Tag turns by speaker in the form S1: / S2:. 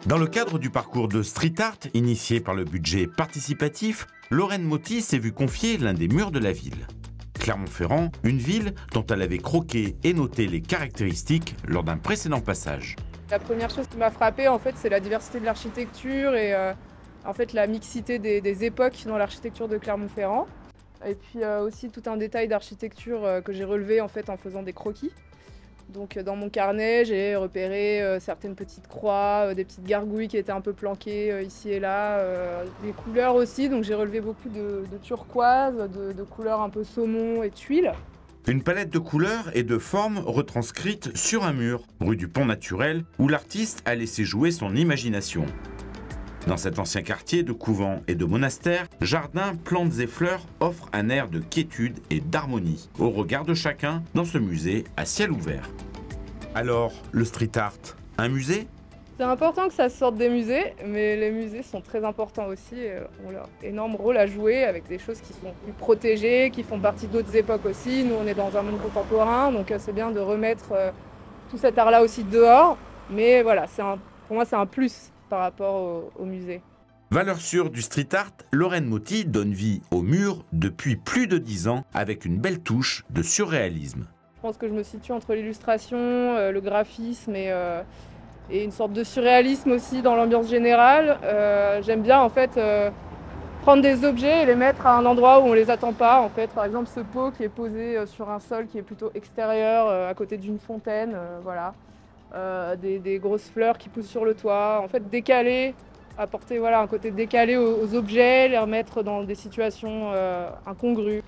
S1: Dans le cadre du parcours de street art initié par le budget participatif, Lorraine Moty s'est vue confier l'un des murs de la ville. Clermont-Ferrand, une ville dont elle avait croqué et noté les caractéristiques lors d'un précédent passage.
S2: La première chose qui m'a frappée, en fait, c'est la diversité de l'architecture et en fait, la mixité des époques dans l'architecture de Clermont-Ferrand. Et puis aussi tout un détail d'architecture que j'ai relevé en fait en faisant des croquis. Donc dans mon carnet, j'ai repéré certaines petites croix, des petites gargouilles qui étaient un peu planquées ici et là, des couleurs aussi. Donc j'ai relevé beaucoup de turquoise, de couleurs un peu saumon et tuiles.
S1: Une palette de couleurs et de formes retranscrites sur un mur, rue du Pont Naturel, où l'artiste a laissé jouer son imagination. Dans cet ancien quartier de couvents et de monastères, jardins, plantes et fleurs offrent un air de quiétude et d'harmonie, au regard de chacun dans ce musée à ciel ouvert. Alors, le street art, un musée ?
S2: C'est important que ça sorte des musées, mais les musées sont très importants aussi, ont leur énorme rôle à jouer avec des choses qui sont plus protégées, qui font partie d'autres époques aussi. Nous, on est dans un monde contemporain, donc c'est bien de remettre tout cet art-là aussi dehors. Mais voilà, pour moi, c'est un plus par rapport au musée.
S1: Valeur sûre du street art, Lorraine Moty donne vie au mur depuis plus de 10 ans avec une belle touche de surréalisme.
S2: Je pense que je me situe entre l'illustration, le graphisme et une sorte de surréalisme aussi dans l'ambiance générale. J'aime bien en fait prendre des objets et les mettre à un endroit où on les attend pas. En fait, par exemple, ce pot qui est posé sur un sol qui est plutôt extérieur, à côté d'une fontaine, voilà. Des grosses fleurs qui poussent sur le toit. En fait, décaler, apporter voilà, un côté décalé aux objets, les remettre dans des situations incongrues.